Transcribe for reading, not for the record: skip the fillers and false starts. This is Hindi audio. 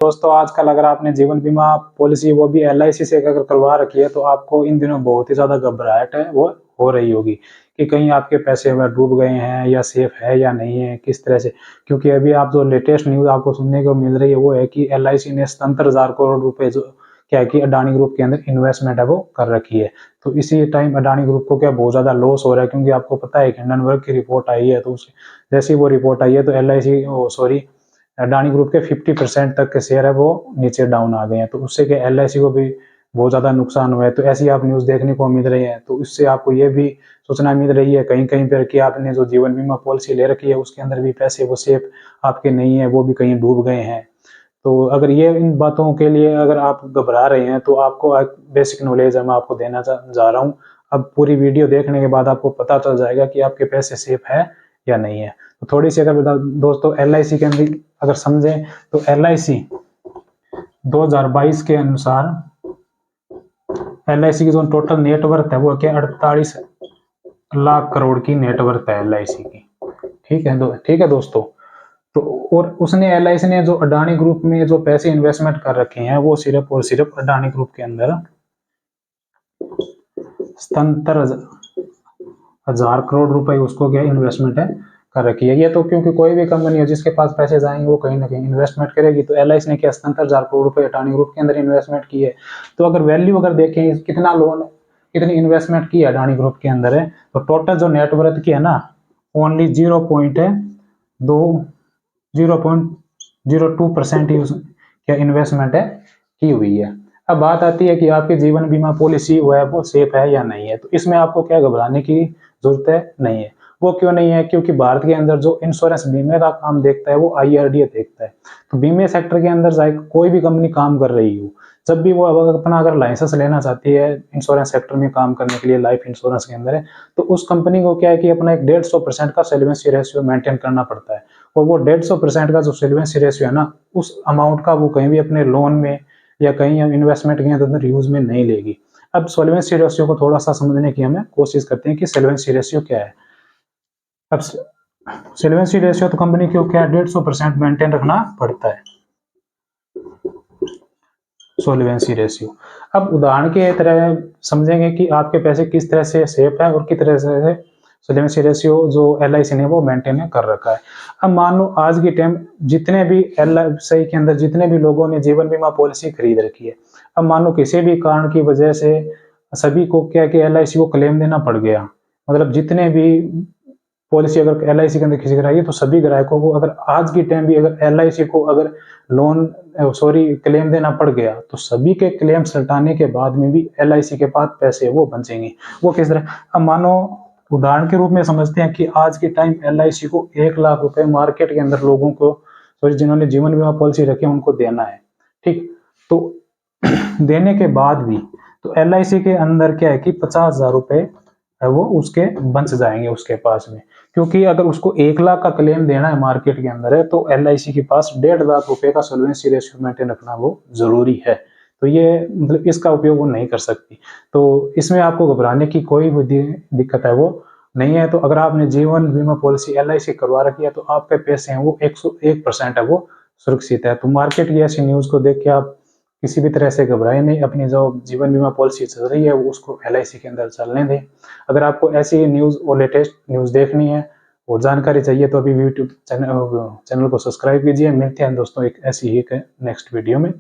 दोस्तों आजकल अगर आपने जीवन बीमा पॉलिसी वो भी एलआईसी से अगर करवा रखी है तो आपको इन दिनों बहुत ही ज़्यादा घबराहट है वो हो रही होगी कि कहीं आपके पैसे वह डूब गए हैं या सेफ है या नहीं है, किस तरह से। क्योंकि अभी आप जो लेटेस्ट न्यूज़ आपको सुनने को मिल रही है वो है कि एलआईसी ने 77,000 करोड़ रुपए जो क्या है कि अडानी ग्रुप के अंदर इन्वेस्टमेंट है वो कर रखी है। तो इसी टाइम अडानी ग्रुप को क्या बहुत ज़्यादा लॉस हो रहा है, क्योंकि आपको पता है कि हिंडनबर्ग की रिपोर्ट आई है, तो उस जैसी वो रिपोर्ट आई है तो एलआईसी सॉरी अडानी ग्रुप के 50% तक के शेयर है वो नीचे डाउन आ गए हैं। तो उससे क्या एलआईसी को भी बहुत ज़्यादा नुकसान हुआ है। तो ऐसी आप न्यूज़ देखने को मिल रही है। तो इससे आपको ये भी सूचना मिल रही है कहीं कहीं पर कि आपने जो जीवन बीमा पॉलिसी ले रखी है उसके अंदर भी पैसे वो सेफ आपके नहीं है, वो भी कहीं डूब गए हैं। तो अगर ये इन बातों के लिए अगर आप घबरा रहे हैं तो आपको एक बेसिक नॉलेज मैं आपको देना जा रहा हूँ। अब पूरी वीडियो देखने के बाद आपको पता चल जाएगा कि आपके पैसे सेफ है या नहीं है। तो थोड़ी सी अगर दोस्तों एलआईसी के अंदर अगर समझें तो एलआईसी 2022 के अनुसार एलआईसी की जो टोटल नेटवर्थ है वो क्या 48 लाख करोड़ की नेटवर्थ है एलआईसी की। ठीक है दोस्तों। तो और उसने एलआईसी ने जो अडानी ग्रुप में जो पैसे इन्वेस्टमेंट कर रखे हैं वो सिर्फ और सिर्फ अडानी ग्रुप के अंदर 77,000 करोड़ रुपए उसको क्या इन्वेस्टमेंट है कर रखी है। ये तो क्योंकि कोई भी कंपनी है जिसके पास पैसे जाएंगे वो कहीं ना कहीं इन्वेस्टमेंट करेगी। तो एलआईसी ने क्या 77,000 करोड़ रुपए अडानी ग्रुप के अंदर इन्वेस्टमेंट की है। तो अगर वैल्यू अगर देखें कितना लोन कितनी इन्वेस्टमेंट की है अडानी ग्रुप के अंदर है, तो टोटल जो नेटवर्थ की है ना ओनली 0.02% ही क्या इन्वेस्टमेंट है की हुई है। अब बात आती है कि आपकी जीवन बीमा पॉलिसी वो है वो सेफ है या नहीं है। तो इसमें आपको क्या घबराने की जरूरत है नहीं है। वो क्यों नहीं है? क्योंकि भारत के अंदर जो इंश्योरेंस बीमे का काम देखता है वो आईआरडीए देखता है। तो बीमे सेक्टर के अंदर चाहे कोई भी कंपनी काम कर रही हो, जब भी वो अपना अगर लाइसेंस लेना चाहती है इंश्योरेंस सेक्टर में काम करने के लिए, लाइफ इंश्योरेंस के अंदर है, तो उस कंपनी को क्या है कि अपना एक 150% का सॉल्वेंसी रेशियो मेंटेन करना पड़ता है। और वो 150% का जो सॉल्वेंसी रेशियो है ना, उस अमाउंट का वो कहीं भी अपने लोन में या कहीं इन्वेस्टमेंट के अंदर यूज में नहीं लेगी। अब सॉल्वेंसी रेशियो को थोड़ा सा समझने की हमें कोशिश करते हैं कि सॉल्वेंसी रेशियो क्या है। अब सॉल्वेंसी रेशियो तो कंपनी को क्या 150% मेंटेन रखना पड़ता है सॉल्वेंसी रेशियो। अब उदाहरण के तरह समझेंगे कि आपके पैसे किस तरह से सेफ है और किस तरह से सॉल्वेंसी रेशियो जो एलआईसी ने वो मेंटेन कर रखा है। अब मान लो आज के टाइम जितने भी एलआईसी के अंदर जितने भी लोगों ने जीवन बीमा पॉलिसी खरीद रखी है, अब मान लो किसी भी कारण की वजह से सभी को क्या कि एलआईसी को क्लेम देना पड़ गया, मतलब जितने भी पॉलिसी अगर एलआईसी के अंदर किसी कराई है तो सभी ग्राहकों को अगर आज की टाइम भी अगर एलआईसी को अगर लोन क्लेम देना पड़ गया तो सभी के क्लेम हटाने के बाद में भी एलआईसी के पास पैसे वो बचेंगे। वो किस तरह? अब मानो उदाहरण के रूप में समझते हैं कि आज के टाइम एलआईसी को 1 लाख रुपए मार्केट के अंदर लोगों को जिन्होंने जीवन बीमा पॉलिसी रखी है उनको देना है। ठीक, तो देने के बाद भी तो एलआईसी के अंदर क्या है कि 50,000 रुपए वो उसके बच जाएंगे उसके पास में। क्योंकि अगर उसको 1 लाख का क्लेम देना है मार्केट के अंदर है तो एलआईसी के पास 1.5 लाख रुपए का सॉल्वेंसी रेशियो मेंटेन रखना वो जरूरी है। तो ये मतलब इसका उपयोग वो नहीं कर सकती। तो इसमें आपको घबराने की कोई भी दिक्कत है वो नहीं है। तो अगर आपने जीवन बीमा पॉलिसी एलआईसी करवा रखी है तो आपके पैसे हैं वो 101% है वो सुरक्षित है। तो मार्केट की ऐसी न्यूज को देख के आप किसी भी तरह से घबराए नहीं। अपनी जो जीवन बीमा पॉलिसी चल रही है वो उसको एलआईसी के अंदर चलने दें। अगर आपको ऐसी न्यूज़ और लेटेस्ट न्यूज़ देखनी है और जानकारी चाहिए तो अभी यूट्यूब चैनल को सब्सक्राइब कीजिए। मिलते हैं दोस्तों एक ऐसी ही नेक्स्ट वीडियो में।